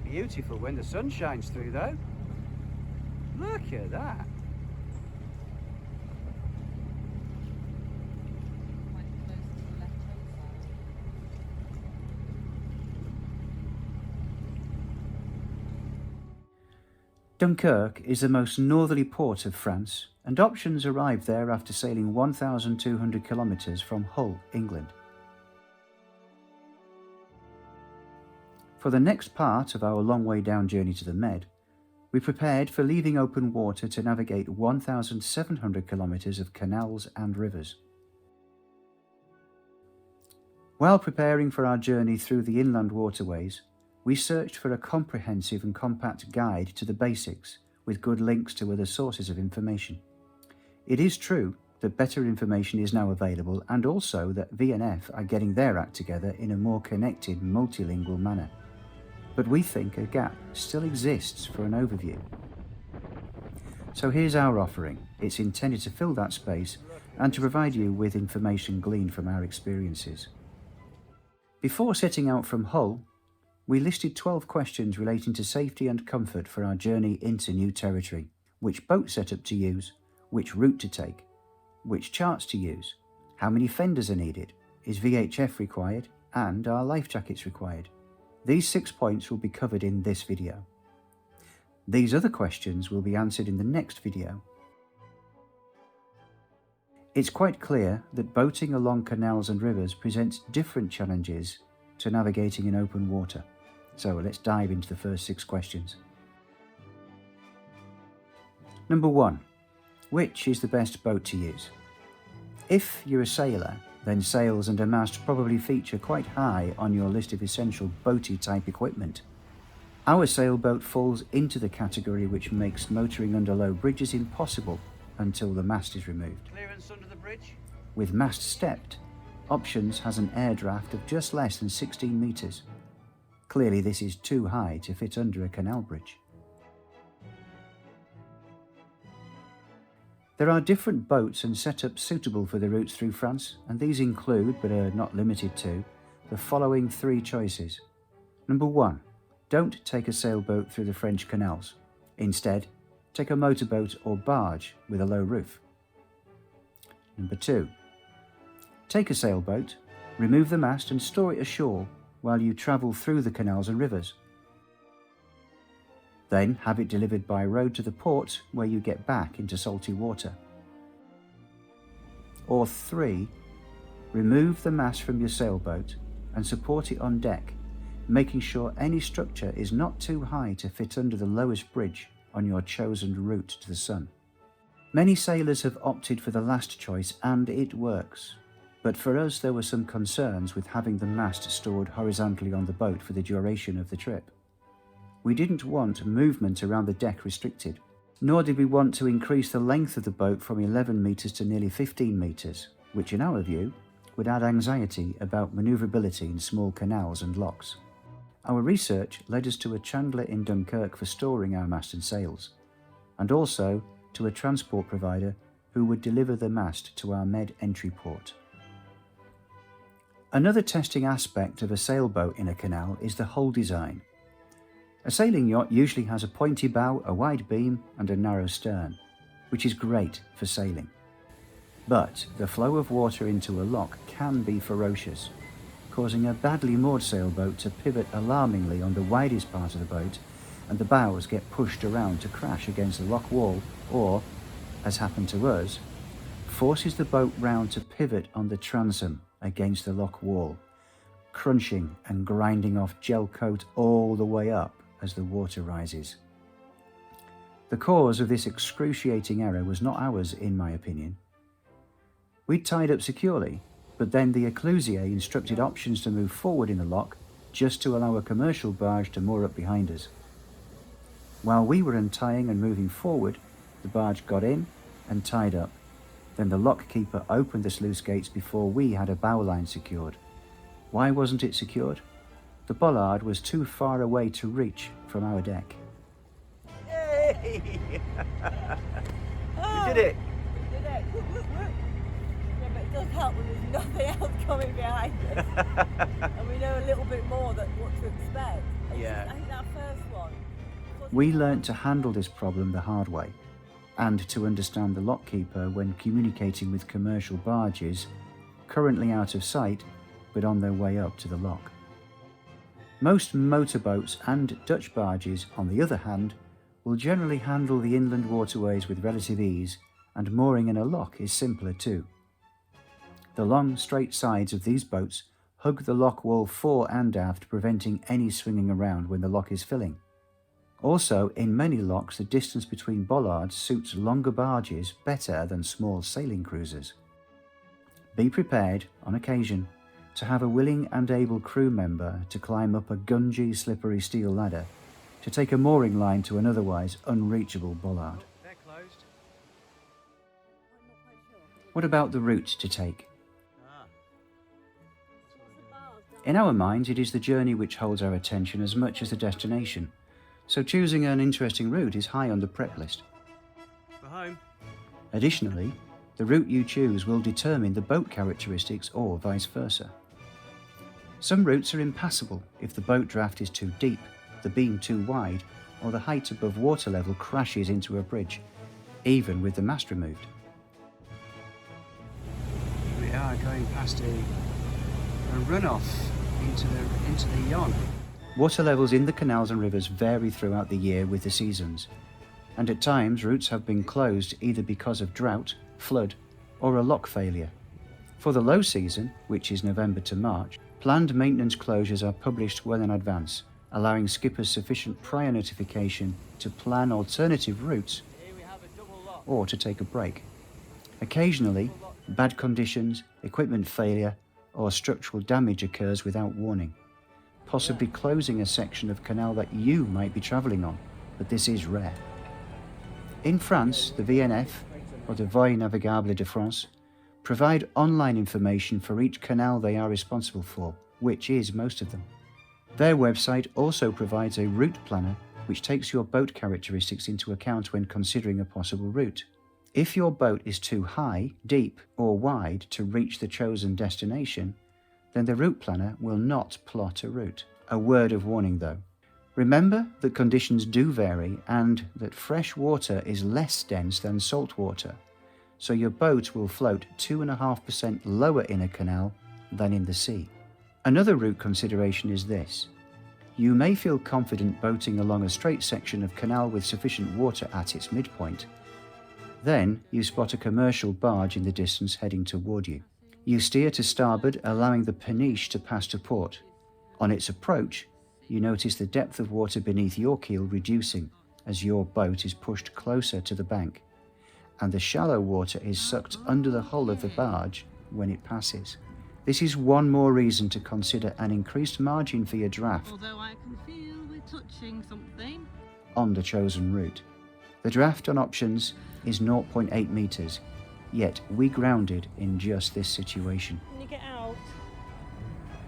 beautiful when the sun shines through though. Look at that. Dunkirk is the most northerly port of France, and options arrive there after sailing 1,200 kilometres from Hull, England. For the next part of our long way down journey to the Med, we prepared for leaving open water to navigate 1,700 kilometres of canals and rivers. While preparing for our journey through the inland waterways, we searched for a comprehensive and compact guide to the basics with good links to other sources of information. It is true that better information is now available, and also that V&F are getting their act together in a more connected, multilingual manner. But we think a gap still exists for an overview. So here's our offering. It's intended to fill that space and to provide you with information gleaned from our experiences. Before setting out from Hull, we listed 12 questions relating to safety and comfort for our journey into new territory: which boat setup to use, which route to take, which charts to use, how many fenders are needed, is VHF required, and are life jackets required. These 6 points will be covered in this video. These other questions will be answered in the next video. It's quite clear that boating along canals and rivers presents different challenges to navigating in open water. So let's dive into the first 6 questions. Number 1. Which is the best boat to use? If you're a sailor, then sails and a mast probably feature quite high on your list of essential boaty type equipment. Our sailboat falls into the category which makes motoring under low bridges impossible until the mast is removed. Clearance under the bridge? With mast stepped, Options has an air draft of just less than 16 metres. Clearly this is too high to fit under a canal bridge. There are different boats and setups suitable for the routes through France, and these include, but are not limited to, the following 3 choices. Number 1. Don't take a sailboat through the French canals. Instead, take a motorboat or barge with a low roof. Number 2. Take a sailboat, remove the mast and store it ashore while you travel through the canals and rivers. Then have it delivered by road to the port where you get back into salty water. Or 3. Remove the mast from your sailboat and support it on deck, making sure any structure is not too high to fit under the lowest bridge on your chosen route to the sun. Many sailors have opted for the last choice and it works. But for us there were some concerns with having the mast stored horizontally on the boat for the duration of the trip. We didn't want movement around the deck restricted, nor did we want to increase the length of the boat from 11 metres to nearly 15 metres, which in our view would add anxiety about manoeuvrability in small canals and locks. Our research led us to a chandler in Dunkirk for storing our mast and sails, and also to a transport provider who would deliver the mast to our Med entry port. Another testing aspect of a sailboat in a canal is the hull design. A sailing yacht usually has a pointy bow, a wide beam and a narrow stern, which is great for sailing. But the flow of water into a lock can be ferocious, causing a badly moored sailboat to pivot alarmingly on the widest part of the boat, and the bows get pushed around to crash against the lock wall or, as happened to us, forces the boat round to pivot on the transom against the lock wall, crunching and grinding off gel coat all the way up as the water rises. The cause of this excruciating error was not ours, in my opinion. We'd tied up securely, but then the Ecclusier instructed options to move forward in the lock just to allow a commercial barge to moor up behind us. While we were untying and moving forward, the barge got in and tied up. Then the lock keeper opened the sluice gates before we had a bow line secured. Why wasn't it secured? The bollard was too far away to reach from our deck. Yay! You did it! We did it! Whoop, whoop, whoop. Yeah, but it does help when there's nothing else coming behind us. And we know a little bit more what to expect. Yeah. I think that first one. We learnt to handle this problem the hard way, and to understand the lockkeeper when communicating with commercial barges currently out of sight but on their way up to the lock. Most motorboats and Dutch barges, on the other hand, will generally handle the inland waterways with relative ease, and mooring in a lock is simpler too. The long, straight sides of these boats hug the lock wall fore and aft, preventing any swinging around when the lock is filling. Also, in many locks, the distance between bollards suits longer barges better than small sailing cruisers. Be prepared, on occasion, to have a willing and able crew member to climb up a gungy, slippery steel ladder to take a mooring line to an otherwise unreachable bollard. They're closed. I'm not quite sure. What about the route to take? Ah. In our minds, it is the journey which holds our attention as much as the destination, so choosing an interesting route is high on the prep list. We're home. Additionally, the route you choose will determine the boat characteristics or vice versa. Some routes are impassable if the boat draft is too deep, the beam too wide, or the height above water level crashes into a bridge, even with the mast removed. We are going past a runoff into the Yonne. Water levels in the canals and rivers vary throughout the year with the seasons, and at times routes have been closed either because of drought, flood, or a lock failure. For the low season, which is November to March, planned maintenance closures are published well in advance, allowing skippers sufficient prior notification to plan alternative routes or to take a break. Occasionally, bad conditions, equipment failure, or structural damage occurs without warning, possibly closing a section of canal that you might be travelling on, but this is rare. In France, the VNF, or the Voies Navigables de France, provide online information for each canal they are responsible for, which is most of them. Their website also provides a route planner which takes your boat characteristics into account when considering a possible route. If your boat is too high, deep, or wide to reach the chosen destination, then the route planner will not plot a route. A word of warning though. Remember that conditions do vary and that fresh water is less dense than salt water, so your boat will float 2.5% lower in a canal than in the sea. Another route consideration is this. You may feel confident boating along a straight section of canal with sufficient water at its midpoint. Then you spot a commercial barge in the distance heading toward you. You steer to starboard, allowing the peniche to pass to port. On its approach, you notice the depth of water beneath your keel reducing as your boat is pushed closer to the bank, and the shallow water is sucked under the hull of the barge when it passes. This is one more reason to consider an increased margin for your draft Although I can feel we're touching something. on the chosen route. The draft on options is 0.8 metres, yet we grounded in just this situation. Can you get out?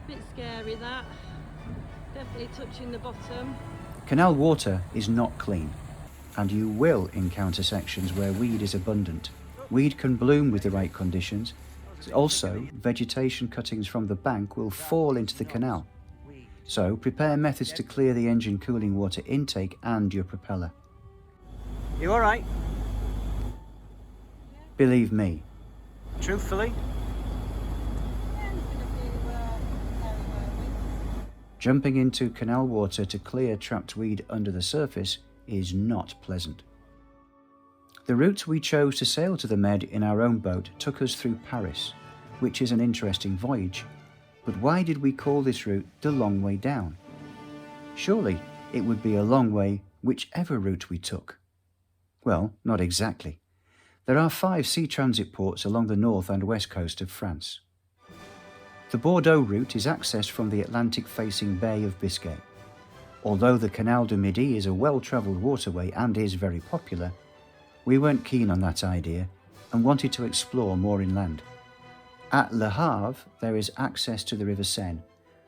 Bit scary that. Definitely touching the bottom. Canal water is not clean, and you will encounter sections where weed is abundant. Weed can bloom with the right conditions. Also, vegetation cuttings from the bank will fall into the canal. So prepare methods to clear the engine cooling water intake and your propeller. You all right? Believe me, Truthfully? jumping into canal water to clear trapped weed under the surface is not pleasant. The route we chose to sail to the Med in our own boat took us through Paris, which is an interesting voyage. But why did we call this route the long way down? Surely it would be a long way whichever route we took. Well, not exactly. There are 5 sea transit ports along the north and west coast of France. The Bordeaux route is accessed from the Atlantic-facing Bay of Biscay. Although the Canal du Midi is a well-travelled waterway and is very popular, we weren't keen on that idea and wanted to explore more inland. At Le Havre, there is access to the River Seine,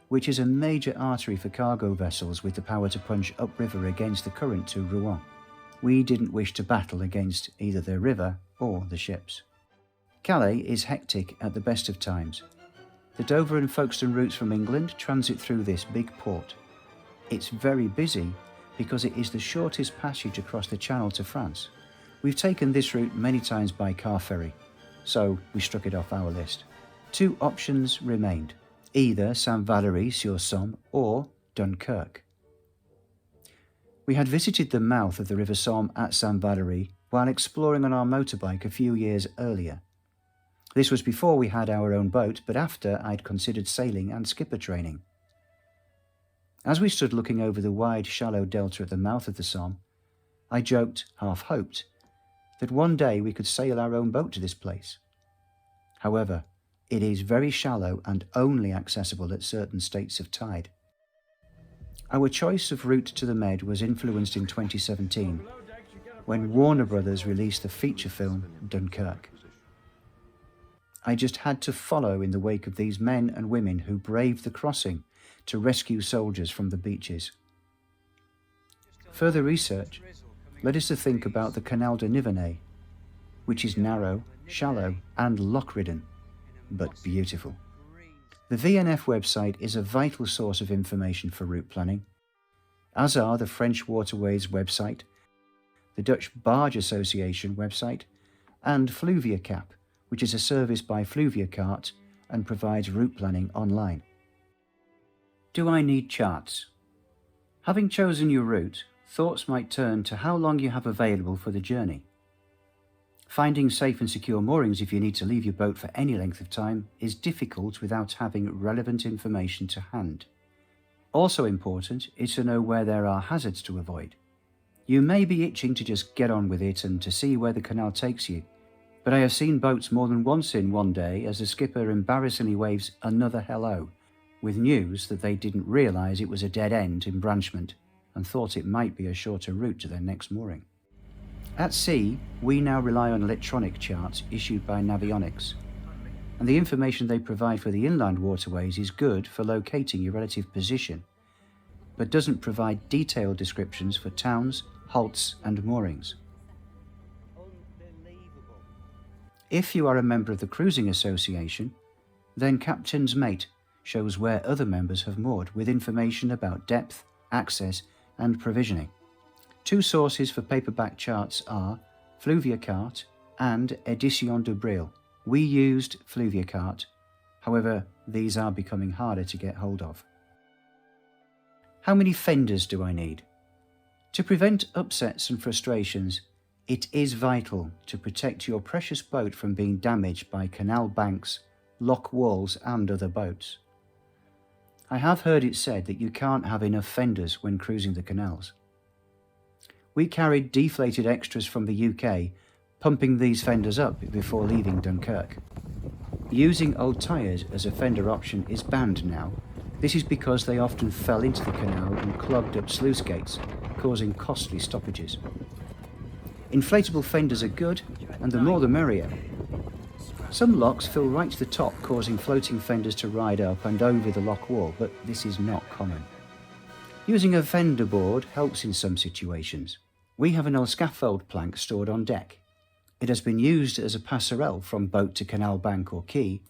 which is a major artery for cargo vessels with the power to punch upriver against the current to Rouen. We didn't wish to battle against either the river or the ships. Calais is hectic at the best of times. The Dover and Folkestone routes from England transit through this big port. It's very busy because it is the shortest passage across the Channel to France. We've taken this route many times by car ferry, so we struck it off our list. 2 options remained, either Saint-Valery-sur-Somme or Dunkirk. We had visited the mouth of the River Somme at Saint-Valery while exploring on our motorbike a few years earlier. This was before we had our own boat, but after I'd considered sailing and skipper training. As we stood looking over the wide, shallow delta at the mouth of the Somme, I joked, half hoped, that one day we could sail our own boat to this place. However, it is very shallow and only accessible at certain states of tide. Our choice of route to the Med was influenced in 2017, when Warner Brothers released the feature film Dunkirk. I just had to follow in the wake of these men and women who braved the crossing to rescue soldiers from the beaches. Further research led us to think about the Canal de Nivernais, which is narrow, shallow and lock-ridden, but beautiful. The VNF website is a vital source of information for route planning, as are the French Waterways website, the Dutch Barge Association website, and FluviaCap, which is a service by FluviaCart and provides route planning online. Do I need charts? Having chosen your route, thoughts might turn to how long you have available for the journey. Finding safe and secure moorings if you need to leave your boat for any length of time is difficult without having relevant information to hand. Also important is to know where there are hazards to avoid. You may be itching to just get on with it and to see where the canal takes you, but I have seen boats more than once in one day as the skipper embarrassingly waves another hello, with news that they didn't realise it was a dead-end embranchment and thought it might be a shorter route to their next mooring. At sea, we now rely on electronic charts issued by Navionics, and the information they provide for the inland waterways is good for locating your relative position, but doesn't provide detailed descriptions for towns, halts and moorings. If you are a member of the Cruising Association, then Captain's Mate shows where other members have moored with information about depth, access and provisioning. 2 sources for paperback charts are FluviaCart and Edition de Bril. We used FluviaCart, however these are becoming harder to get hold of. How many fenders do I need? To prevent upsets and frustrations, it is vital to protect your precious boat from being damaged by canal banks, lock walls and other boats. I have heard it said that you can't have enough fenders when cruising the canals. We carried deflated extras from the UK, pumping these fenders up before leaving Dunkirk. Using old tyres as a fender option is banned now. This is because they often fell into the canal and clogged up sluice gates, causing costly stoppages. Inflatable fenders are good, and the more the merrier. Some locks fill right to the top, causing floating fenders to ride up and over the lock wall, but this is not common. Using a fender board helps in some situations. We have an old scaffold plank stored on deck. It has been used as a passerelle from boat to canal bank or quay,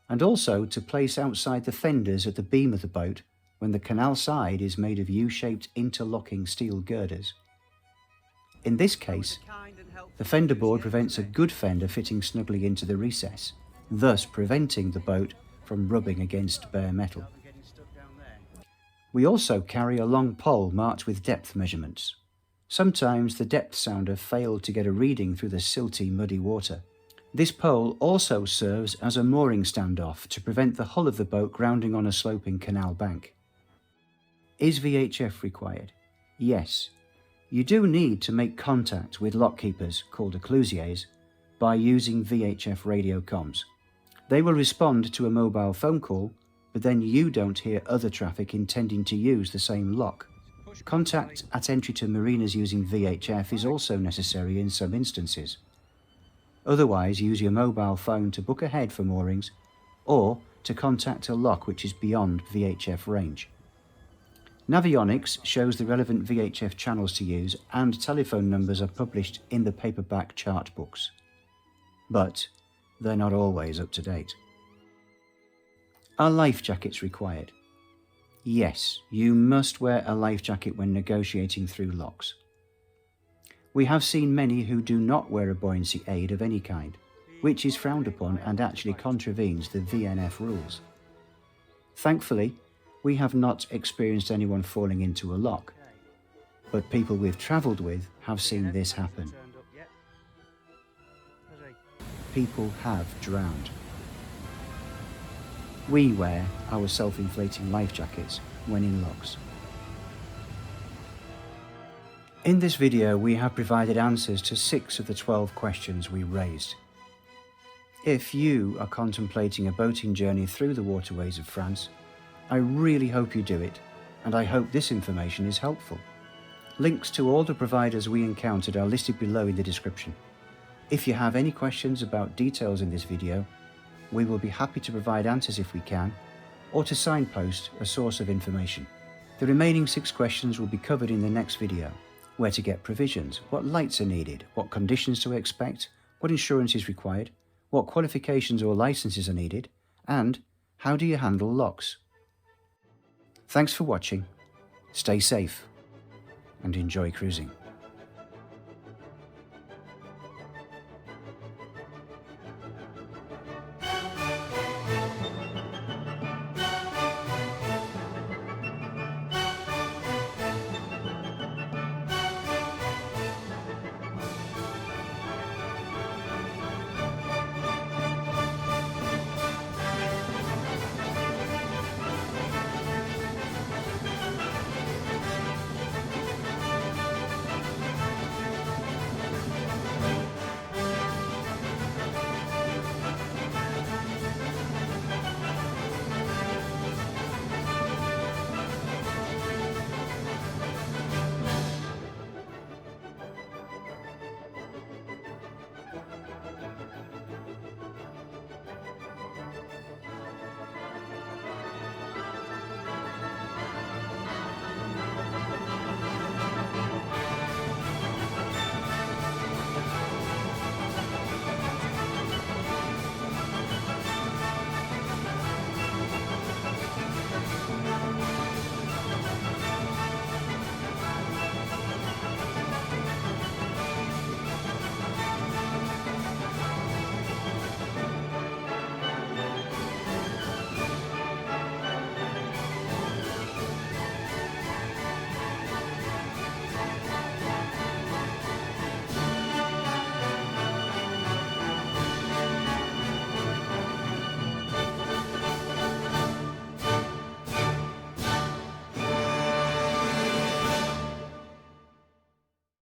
and also to place outside the fenders at the beam of the boat when the canal side is made of U-shaped interlocking steel girders. In this case, the fender board prevents a good fender fitting snugly into the recess, thus preventing the boat from rubbing against bare metal. We also carry a long pole marked with depth measurements. Sometimes the depth sounder failed to get a reading through the silty, muddy water. This pole also serves as a mooring standoff to prevent the hull of the boat grounding on a sloping canal bank. Is VHF required? Yes. You do need to make contact with lockkeepers, called occlusiers, by using VHF radio comms. They will respond to a mobile phone call, but then you don't hear other traffic intending to use the same lock. Contact at entry to marinas using VHF is also necessary in some instances. Otherwise, use your mobile phone to book ahead for moorings or to contact a lock which is beyond VHF range. Navionics shows the relevant VHF channels to use, and telephone numbers are published in the paperback chart books. But they're not always up to date. Are life jackets required? Yes, you must wear a life jacket when negotiating through locks. We have seen many who do not wear a buoyancy aid of any kind, which is frowned upon and actually contravenes the VNF rules. Thankfully, we have not experienced anyone falling into a lock, but people we've travelled with have seen this happen. People have drowned. We wear our self-inflating life jackets when in locks. In this video, we have provided answers to 6 of the 12 questions we raised. If you are contemplating a boating journey through the waterways of France, I really hope you do it, and I hope this information is helpful. Links to all the providers we encountered are listed below in the description. If you have any questions about details in this video, we will be happy to provide answers if we can, or to signpost a source of information. The remaining 6 questions will be covered in the next video. Where to get provisions, what lights are needed, what conditions to expect, what insurance is required, what qualifications or licenses are needed, and how do you handle locks. Thanks for watching, stay safe, and enjoy cruising.